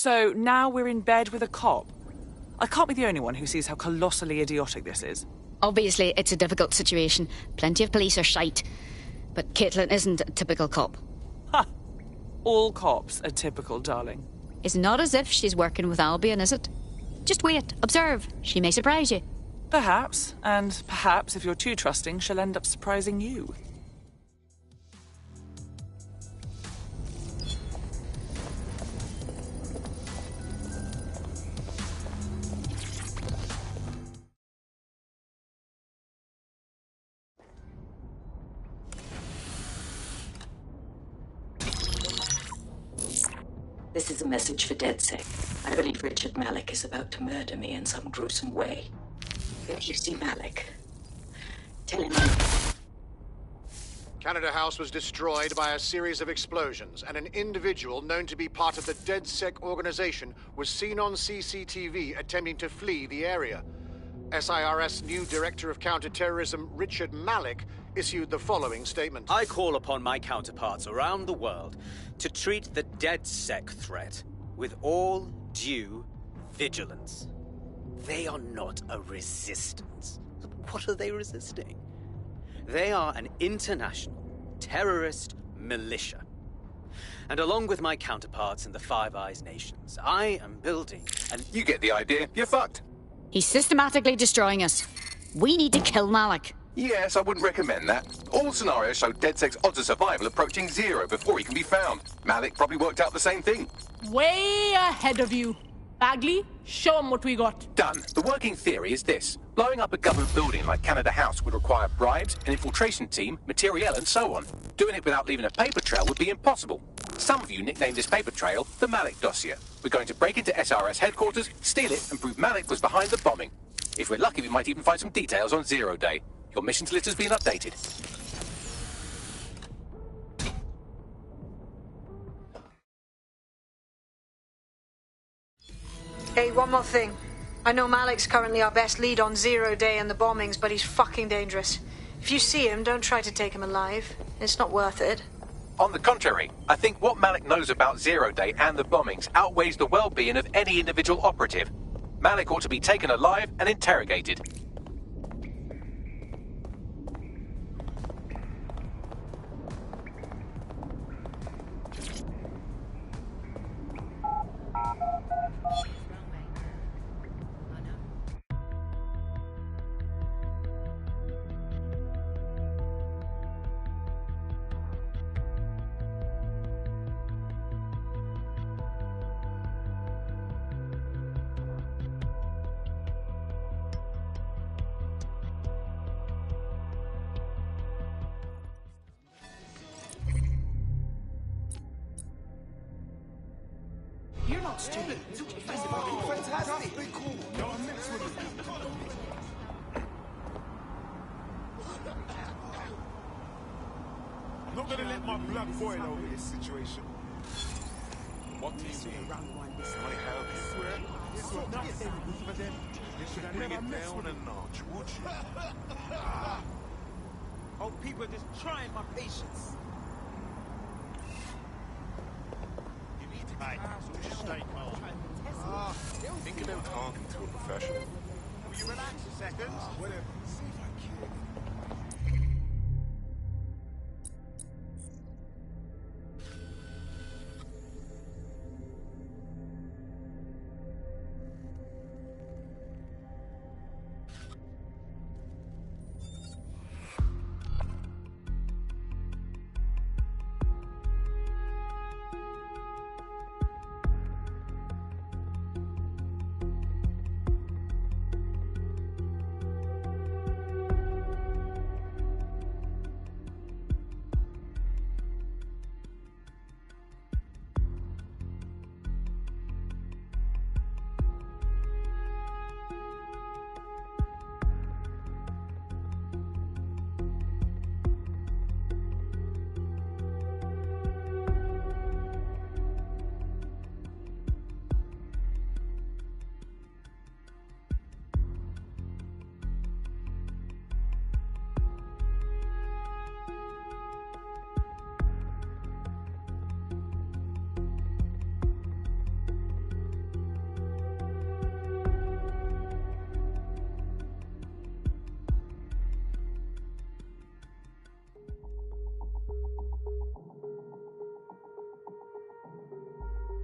So now we're in bed with a cop. I can't be the only one who sees how colossally idiotic this is. Obviously, it's a difficult situation. Plenty of police are shite. But Caitlin isn't a typical cop. Ha! All cops are typical, darling. It's not as if she's working with Albion, is it? Just wait, observe. She may surprise you. Perhaps, and perhaps if you're too trusting, she'll end up surprising you. This is a message for DedSec. I believe Richard Malik is about to murder me in some gruesome way. If you see Malik, tell him... Canada House was destroyed by a series of explosions, and an individual known to be part of the DedSec organization was seen on CCTV attempting to flee the area. SIRS new Director of Counterterrorism, Richard Malik, issued the following statement. I call upon my counterparts around the world to treat the DedSec threat with all due vigilance. They are not a resistance. What are they resisting? They are an international terrorist militia. And along with my counterparts in the Five Eyes nations, I am building an... You get the idea. You're fucked. He's systematically destroying us. We need to kill Malik. Yes, I wouldn't recommend that. All scenarios show DedSec's odds of survival approaching 0 before he can be found. Malik probably worked out the same thing. Way ahead of you. Bagley, show him what we got. Done. The working theory is this. Blowing up a government building like Canada House would require bribes, an infiltration team, materiel, and so on. Doing it without leaving a paper trail would be impossible. Some of you nicknamed this paper trail the Malik Dossier. We're going to break into SRS headquarters, steal it, and prove Malik was behind the bombing. If we're lucky, we might even find some details on Zero Day. Your missions list has been updated. Hey, one more thing. I know Malik's currently our best lead on Zero Day and the bombings, but he's fucking dangerous. If you see him, don't try to take him alive. It's not worth it. On the contrary, I think what Malik knows about Zero Day and the bombings outweighs the well-being of any individual operative. Malik ought to be taken alive and interrogated. You're not stupid. Fantastic. Cool. No, I'm next with you. I'm not gonna let my blood boil over this situation. What do you mean? I have you. Swear. It's nothing for them. You should bring it down a notch, would you? Oh, people are just trying my patience. Hey, stay calm. Think about talking to a professional. Will you relax a second? Whatever. See if I can.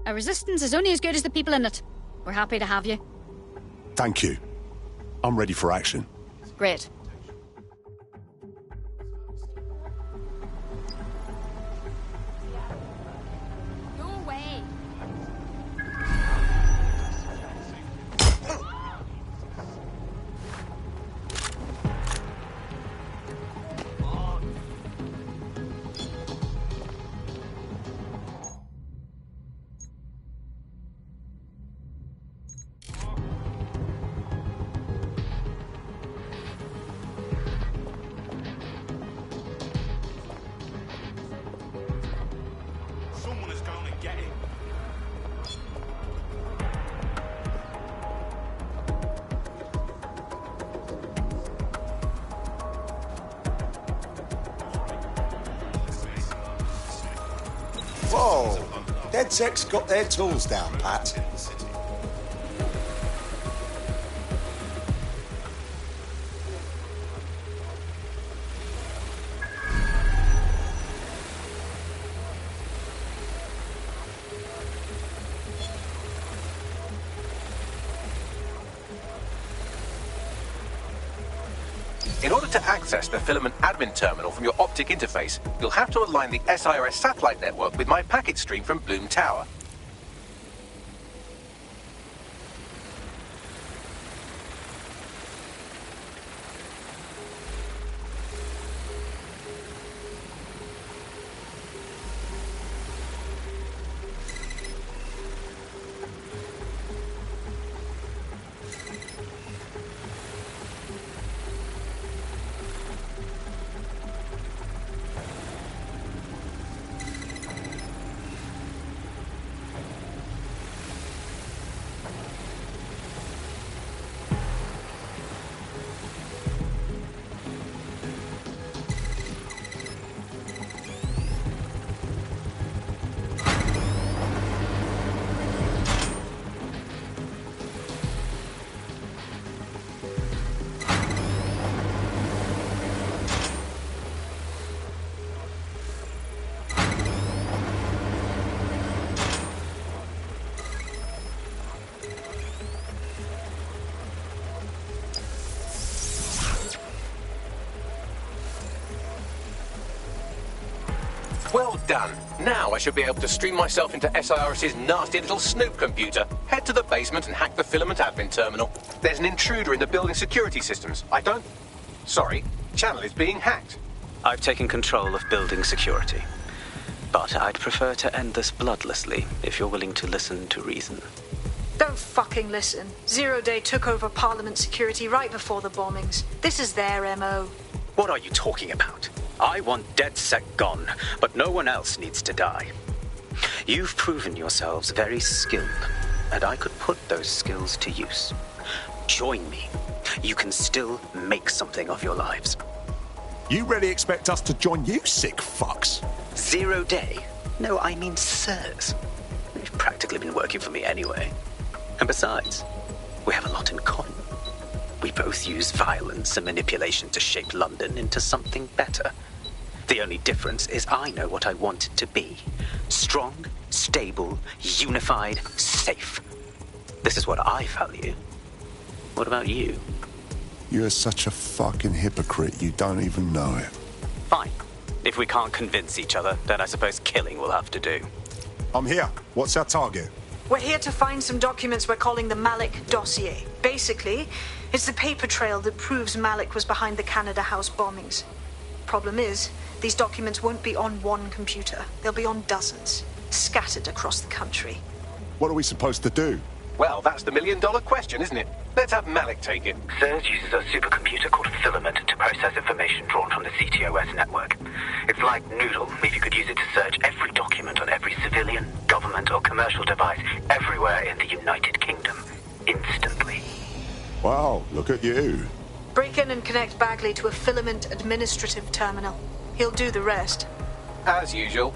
A resistance is only as good as the people in it. We're happy to have you. Thank you. I'm ready for action. Great. Go away. Someone is going to get him. Whoa! DedSec's got their tools down, Pat. In order to access the filament admin terminal from your optic interface, you'll have to align the SIRS satellite network with my packet stream from Bloom Tower. Well done. Now I should be able to stream myself into SIRS's nasty little snoop computer, head to the basement and hack the filament admin terminal. There's an intruder in the building security systems. Sorry, channel is being hacked. I've taken control of building security. But I'd prefer to end this bloodlessly, if you're willing to listen to reason. Don't fucking listen. Zero Day took over Parliament security right before the bombings. This is their MO. What are you talking about? I want DedSec gone, but no one else needs to die. You've proven yourselves very skilled, and I could put those skills to use. Join me. You can still make something of your lives. You really expect us to join you, sick fucks? 0 Day? No, I mean sirs. You've practically been working for me anyway. And besides, we have a lot in common. We both use violence and manipulation to shape London into something better. The only difference is I know what I want it to be. Strong, stable, unified, safe. This is what I value. What about you? You're such a fucking hypocrite, you don't even know it. Fine. If we can't convince each other, then I suppose killing will have to do. I'm here. What's our target? We're here to find some documents we're calling the Malik Dossier. Basically, it's the paper trail that proves Malik was behind the Canada House bombings. Problem is, these documents won't be on one computer. They'll be on dozens, scattered across the country. What are we supposed to do? Well, that's the million-dollar question, isn't it? Let's have Malik take it. SIRS uses a supercomputer called Filament to process information drawn from the CTOS network. It's like Noodle, if you could use it to search every document on every civilian, government or commercial device everywhere in the United Kingdom, instantly. Wow, look at you. Break in and connect Bagley to a Filament administrative terminal. He'll do the rest. As usual.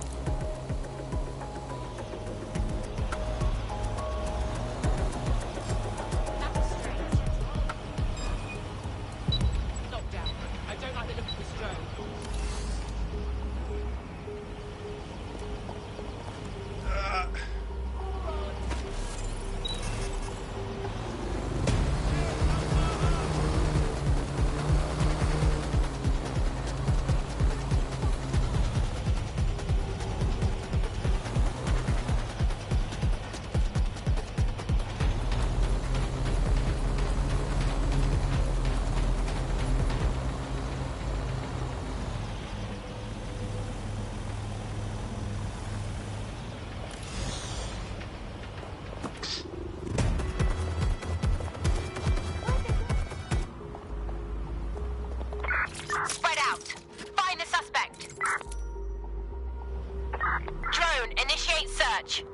touch.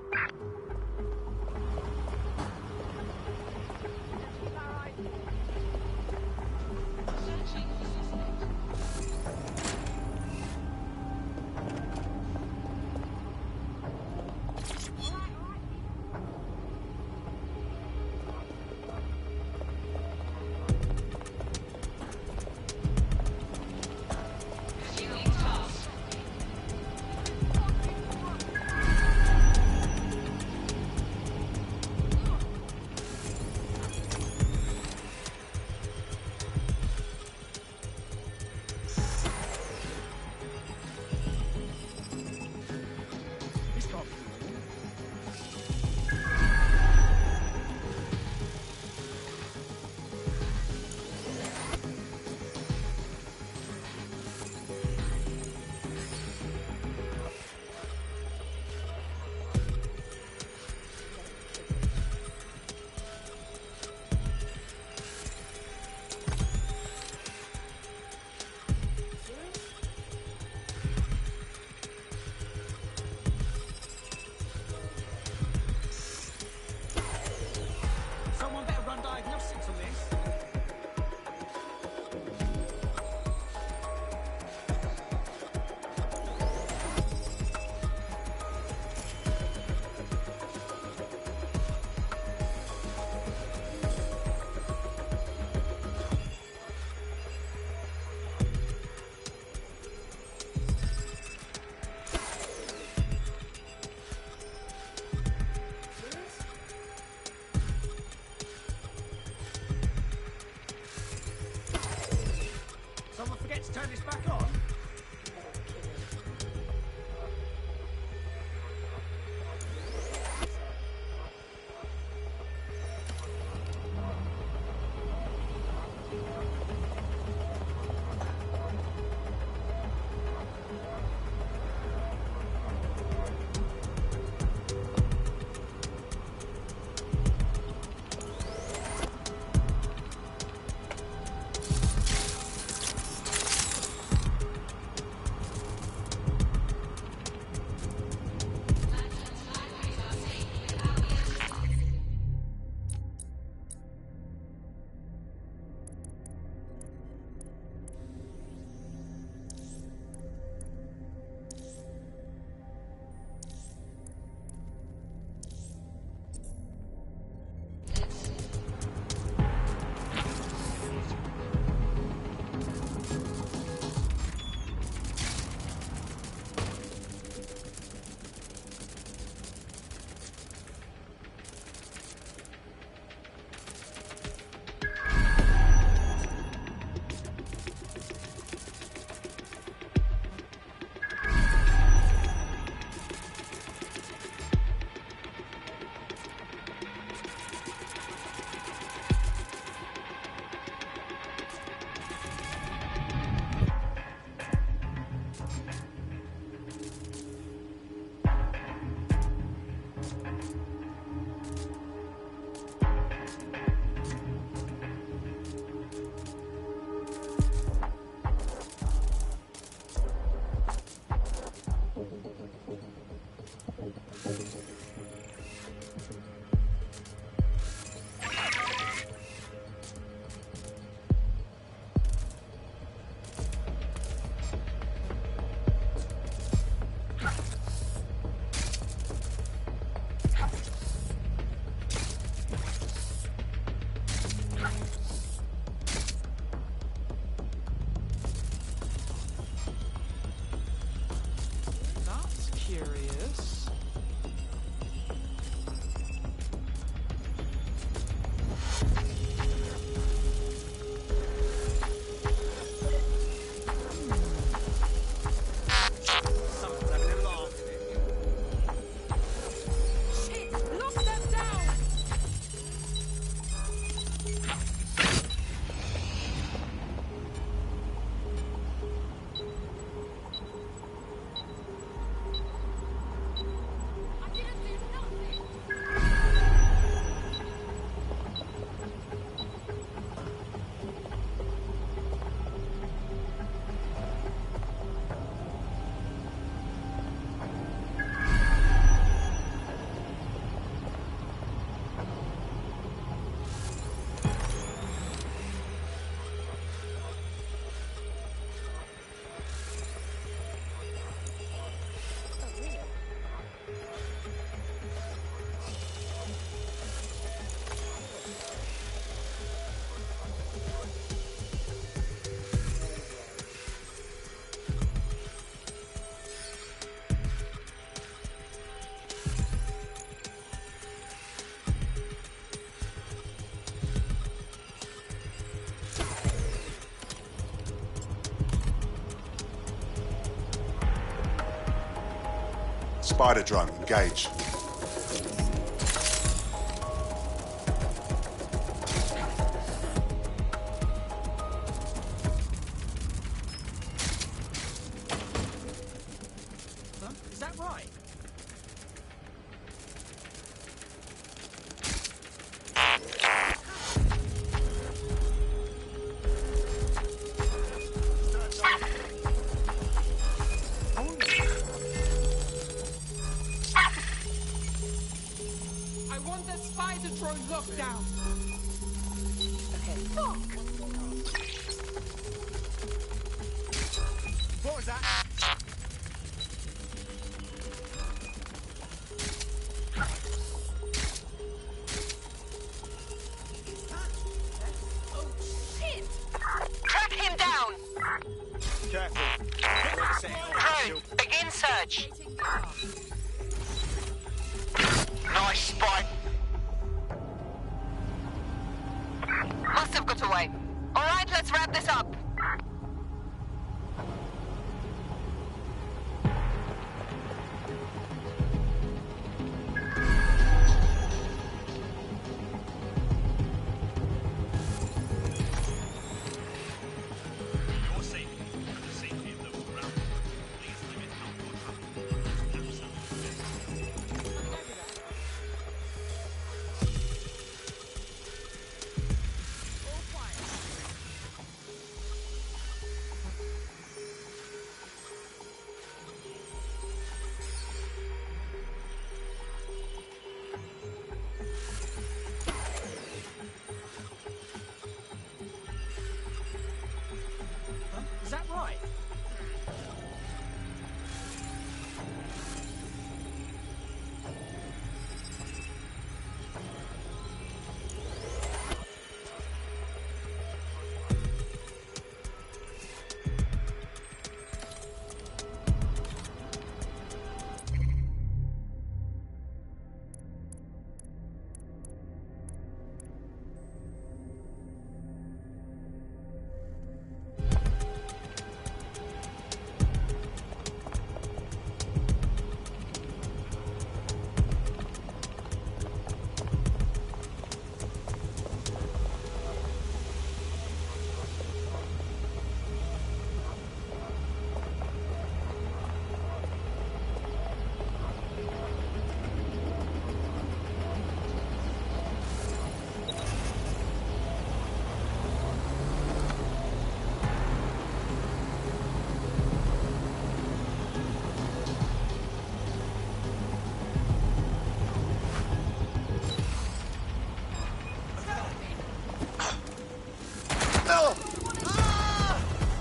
Turn this back on. Spider drone, engage. Is that right? I want that spider drone locked down. Okay. Fuck! What was that? Track him down! Careful. Drone, begin search. Nice spot. Must have got away. All right, let's wrap this up. Is that right?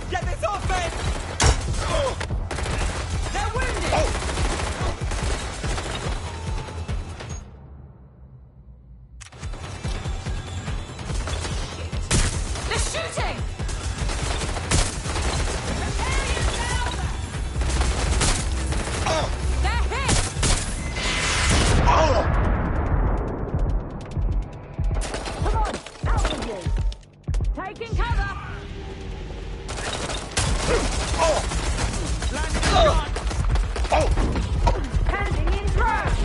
Get this off me! They're wounded! They're shooting! They're hit! Come on, out with you! Taking cover! Handing in drone!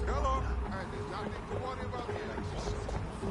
Hello. Hey, there's nothing to worry about here.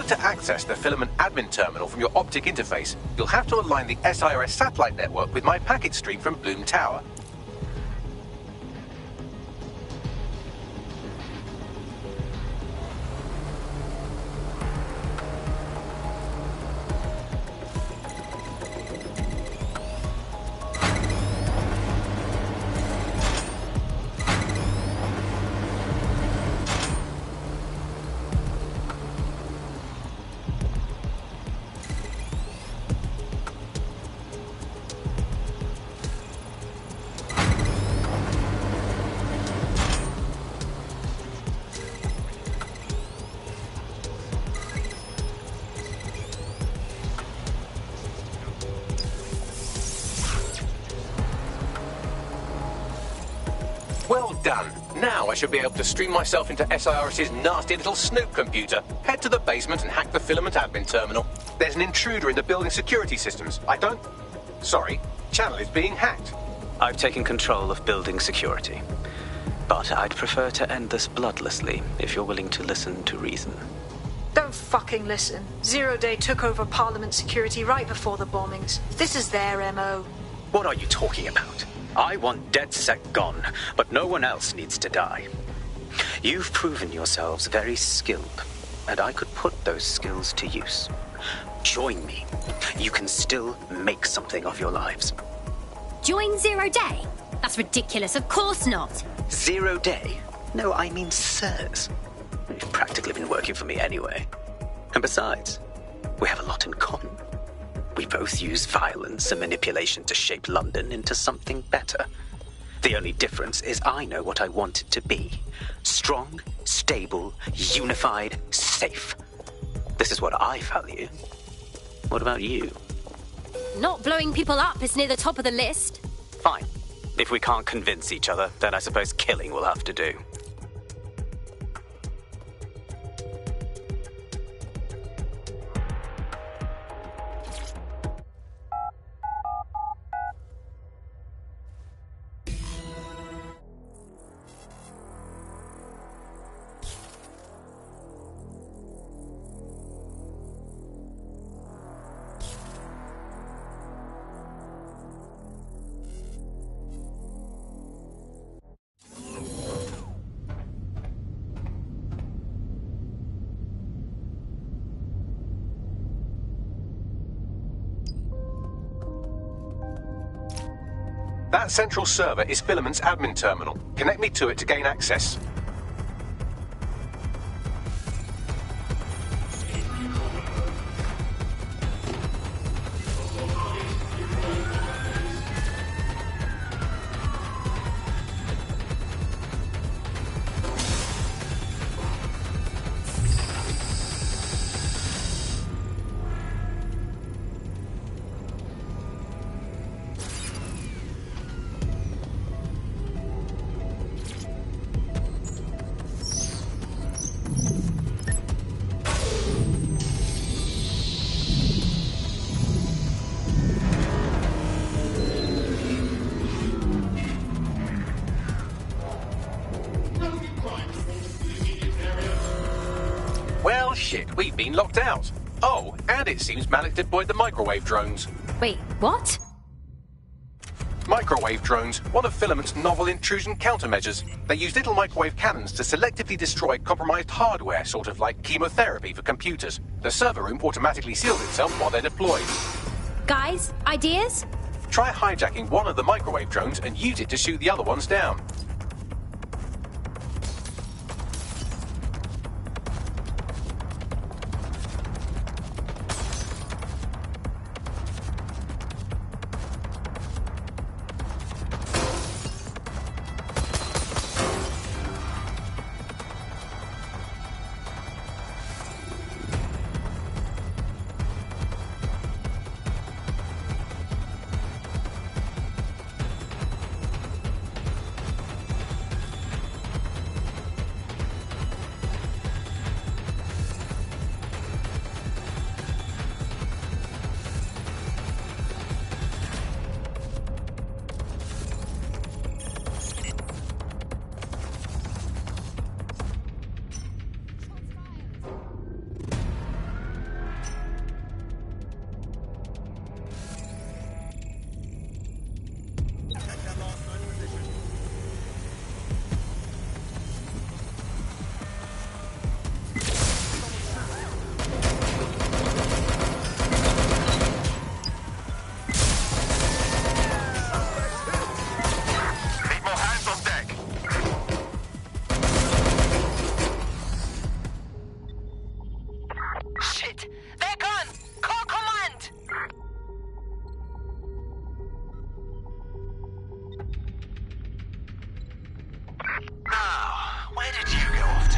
to access the filament admin terminal from your optic interface, you'll have to align the SIRS satellite network with my packet stream from Bloom Tower. Well done. Now I should be able to stream myself into SIRS's nasty little snoop computer, head to the basement and hack the filament admin terminal. There's an intruder in the building security systems. Sorry, channel is being hacked. I've taken control of building security. But I'd prefer to end this bloodlessly, if you're willing to listen to reason. Don't fucking listen. Zero Day took over Parliament security right before the bombings. This is their MO. What are you talking about? I want DedSec gone, but no one else needs to die. You've proven yourselves very skilled, and I could put those skills to use. Join me. You can still make something of your lives. Join Zero Day? That's ridiculous, of course not. Zero Day? No, I mean SIRS. You've practically been working for me anyway. And besides, we have a lot in common. We both use violence and manipulation to shape London into something better. The only difference is I know what I want it to be. Strong, stable, unified, safe. This is what I value. What about you? Not blowing people up is near the top of the list. Fine. If we can't convince each other, then I suppose killing will have to do. That central server is Filament's admin terminal. Connect me to it to gain access. Well, shit, we've been locked out. Oh, and it seems Malik deployed the microwave drones. Wait, what? Microwave drones, one of Filament's novel intrusion countermeasures. They use little microwave cannons to selectively destroy compromised hardware, sort of like chemotherapy for computers. The server room automatically seals itself while they're deployed. Guys, ideas? Try hijacking one of the microwave drones and use it to shoot the other ones down. Where did you go off to?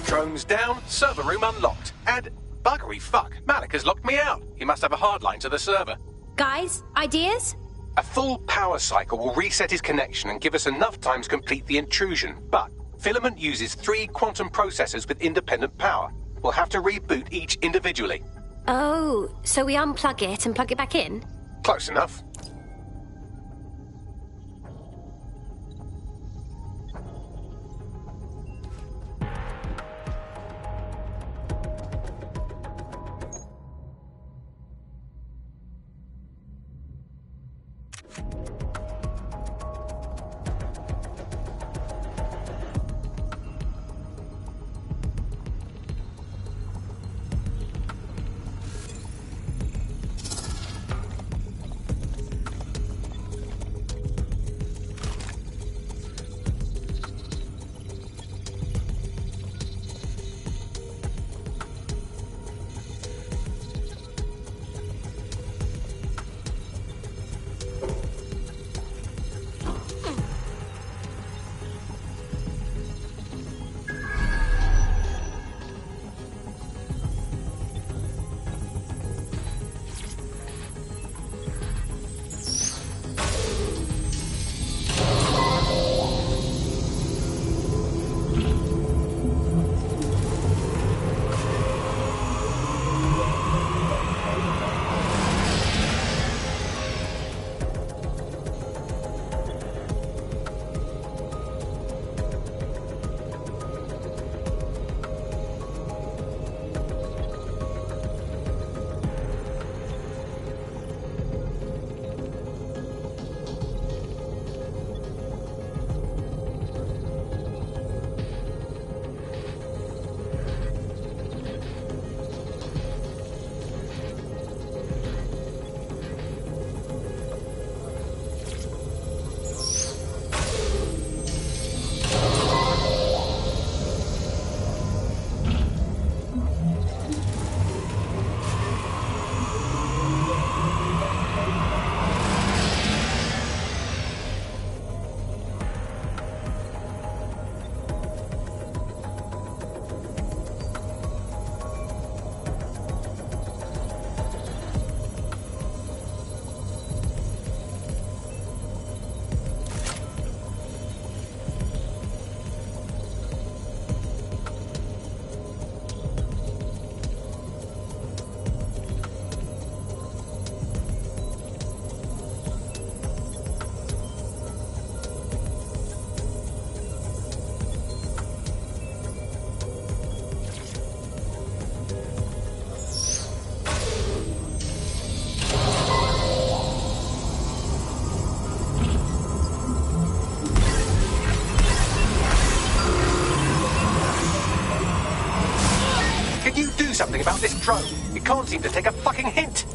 Drones down, server room unlocked. And buggery fuck, Malik has locked me out. He must have a hard line to the server. Guys, ideas? A full power cycle will reset his connection and give us enough time to complete the intrusion. But Filament uses 3 quantum processors with independent power. We'll have to reboot each individually. Oh, so we unplug it and plug it back in? Close enough. something about this drone. It can't seem to take a fucking hint.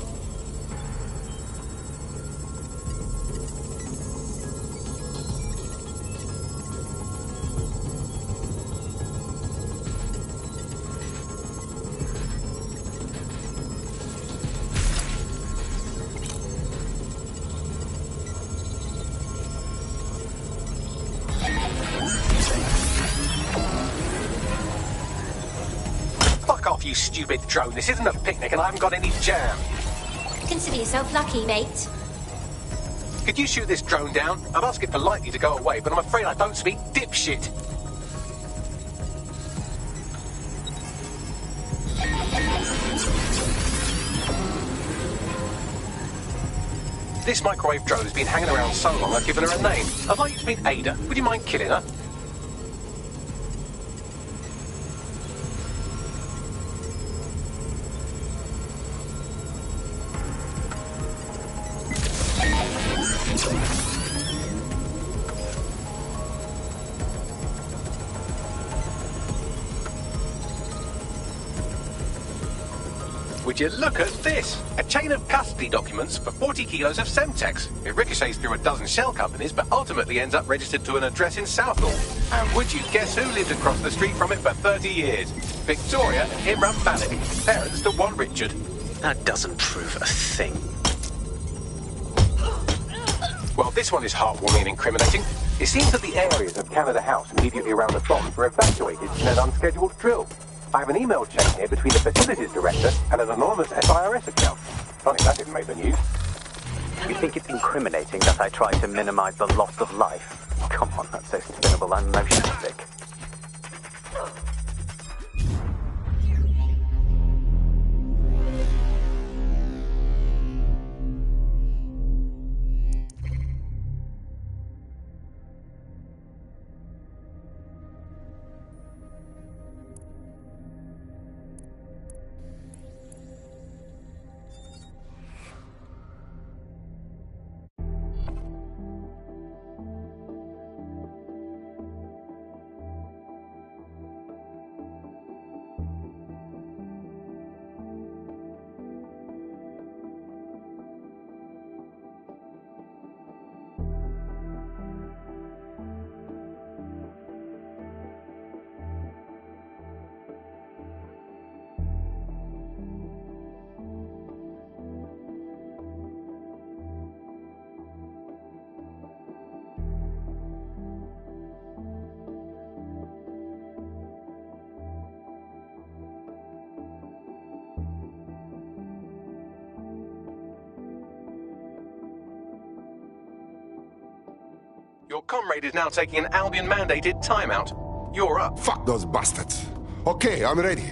You stupid drone. This isn't a picnic and I haven't got any jam. Consider yourself lucky, mate. Could you shoot this drone down? I'd ask it politely to go away, but I'm afraid I don't speak dipshit. This microwave drone has been hanging around so long I've given her a name. I'd like you to meet Ada. Would you mind killing her? Would you look at this? A chain of custody documents for 40 kilos of Semtex. It ricochets through a dozen shell companies, but ultimately ends up registered to an address in Southall. And would you guess who lived across the street from it for 30 years? Victoria and Imran Malik, parents to one Richard. That doesn't prove a thing. Well, this one is heartwarming and incriminating. It seems that the areas of Canada House immediately around the bombs were evacuated in an unscheduled drill. I have an email chain here between the facilities director and an anonymous SIRS account. Funny that didn't make the news. You think it's incriminating that I try to minimize the loss of life? Come on, that's so spinnable and notionistic. Your comrade is now taking an Albion-mandated timeout. You're up. Fuck those bastards. Okay, I'm ready.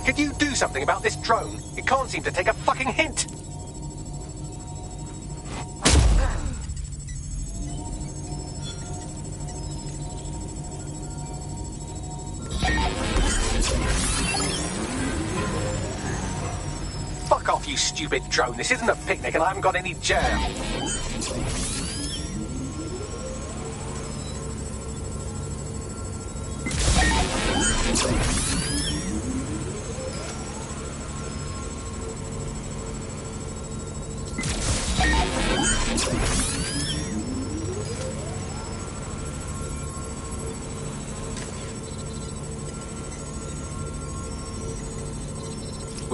Could you do something about this drone? It can't seem to take a fucking hint. Fuck off, you stupid drone. This isn't a picnic and I haven't got any jam.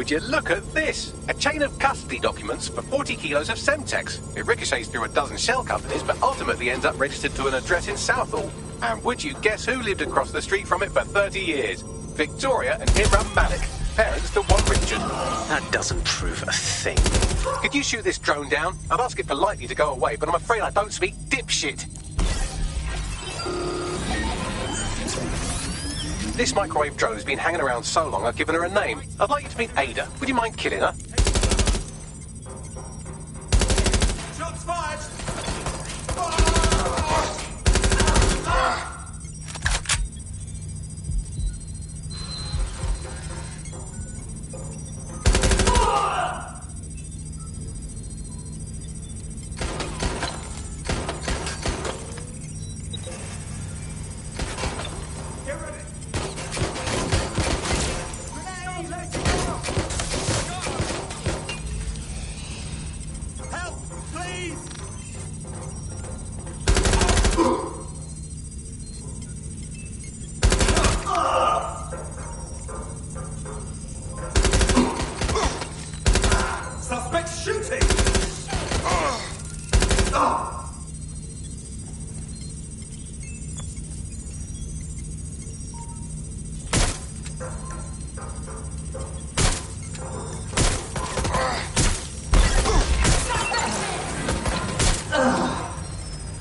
Would you look at this? A chain of custody documents for 40 kilos of Semtex. It ricochets through a dozen shell companies, but ultimately ends up registered to an address in Southall. And would you guess who lived across the street from it for 30 years? Victoria and Imran Malik, parents to one Richard. That doesn't prove a thing. Could you shoot this drone down? I'd ask it politely to go away, but I'm afraid I don't speak dipshit. This microwave drone has been hanging around so long I've given her a name. I'd like you to meet Ada. Would you mind killing her? Shots fired!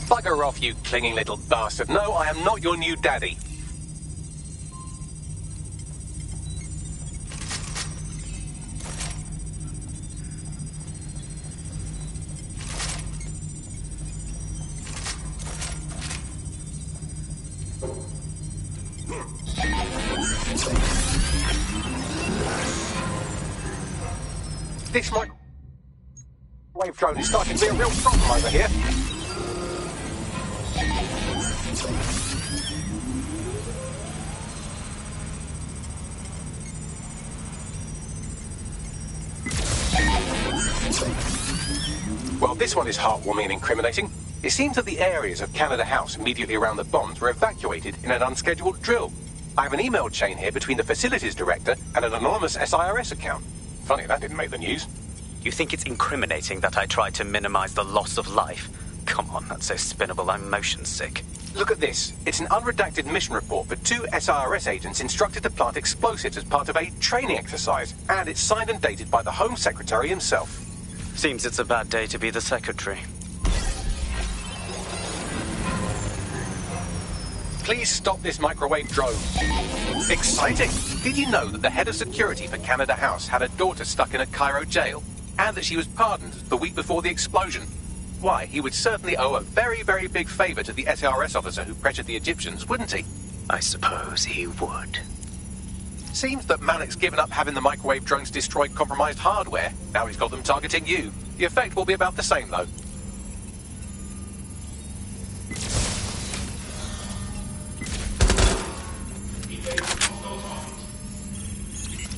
Bugger off, you clinging little bastard. No, I am not your new daddy. This microwave drone is starting to be a real problem over here. Well, this one is heartwarming and incriminating. It seems that the areas of Canada House immediately around the bombs were evacuated in an unscheduled drill. I have an email chain here between the facilities director and an anonymous SIRS account. Funny that didn't make the news. You think it's incriminating that I tried to minimize the loss of life? Come on, that's so spinnable, I'm motion sick. Look at this. It's an unredacted mission report for 2 SIRS agents instructed to plant explosives as part of a training exercise. And it's signed and dated by the Home Secretary himself. Seems it's a bad day to be the Secretary. Please stop this microwave drone. Exciting! Did you know that the head of security for Canada House had a daughter stuck in a Cairo jail? And that she was pardoned the week before the explosion? Why, he would certainly owe a very, very big favour to the SRS officer who pressured the Egyptians, wouldn't he? I suppose he would. Seems that Malik's given up having the microwave drones destroy compromised hardware. Now he's got them targeting you. The effect will be about the same, though.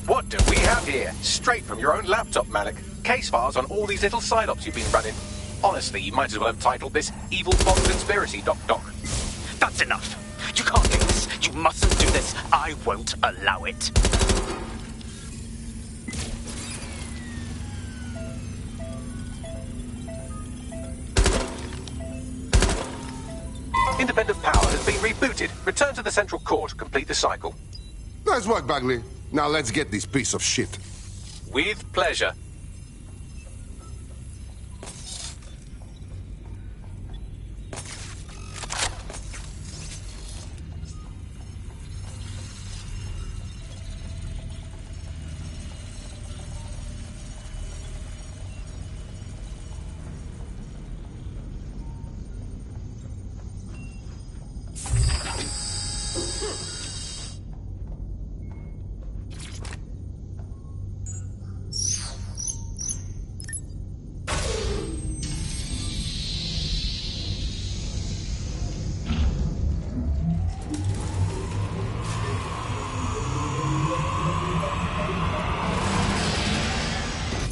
What do we have here? Straight from your own laptop, Malik. Case files on all these little side ops you've been running. Honestly, you might as well have titled this Evil Bomb Conspiracy, Doc. That's enough. You can't do this. You mustn't do this. I won't allow it. Independent power has been rebooted. Return to the central core to complete the cycle. Nice work, Bagley. Now let's get this piece of shit. With pleasure.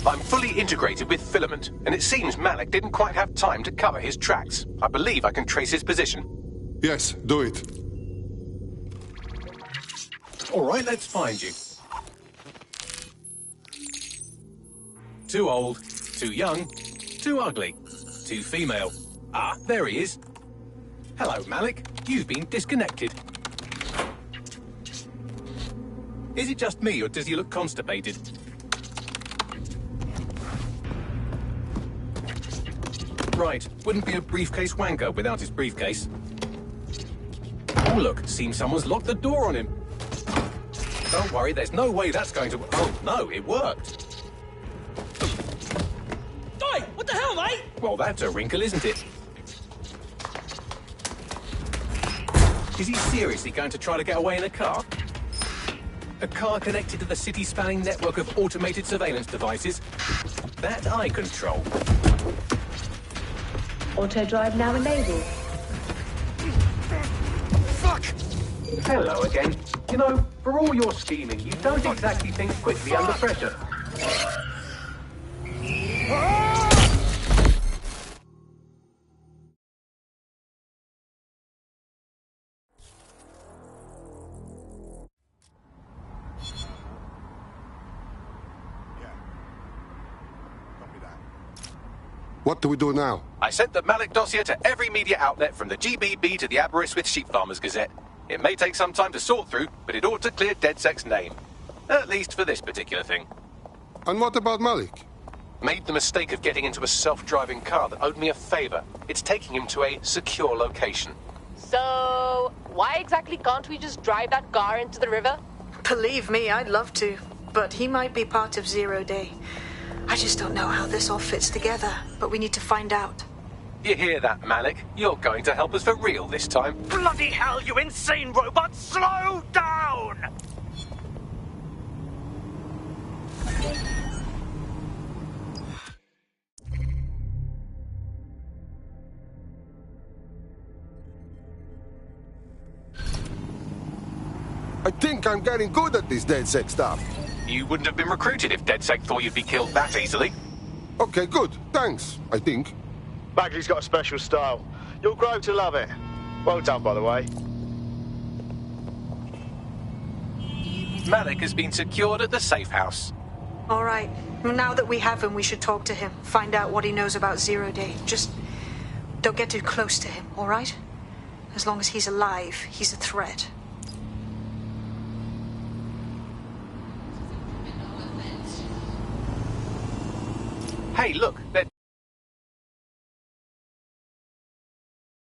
I'm fully integrated with Filament, and it seems Malik didn't quite have time to cover his tracks. I believe I can trace his position. Yes, do it. All right, let's find you. Too old, too young, too ugly, too female. Ah, there he is. Hello, Malik. You've been disconnected. Is it just me, or does he look constipated? Right, wouldn't be a briefcase wanker without his briefcase. Oh, look, seems someone's locked the door on him. Don't worry, there's no way that's going to... Oh, no, it worked. Oi, what the hell, mate? Well, that's a wrinkle, isn't it? Is he seriously going to try to get away in a car? A car connected to the city-spanning network of automated surveillance devices? That I control. Auto drive now enabled. Fuck! Hello again. You know, for all your scheming, you don't exactly think quickly under pressure. What do we do now? I sent the Malik Dossier to every media outlet from the GBB to the Aberystwyth Sheep Farmers Gazette. It may take some time to sort through, but it ought to clear DedSec's name. At least for this particular thing. And what about Malik? Made the mistake of getting into a self-driving car that owed me a favor. It's taking him to a secure location. So, why exactly can't we just drive that car into the river? Believe me, I'd love to. But he might be part of Zero Day. I just don't know how this all fits together, but we need to find out. You hear that, Malik? You're going to help us for real this time. Bloody hell, you insane robot! Slow down! I think I'm getting good at this DedSec stuff. You wouldn't have been recruited if DedSec thought you'd be killed that easily. Okay, good. Thanks, I think. Bagley's got a special style. You'll grow to love it. Well done, by the way. Malik has been secured at the safe house. All right. Now that we have him, we should talk to him. Find out what he knows about Zero Day. Just don't get too close to him, all right? As long as he's alive, he's a threat. Hey, look, they're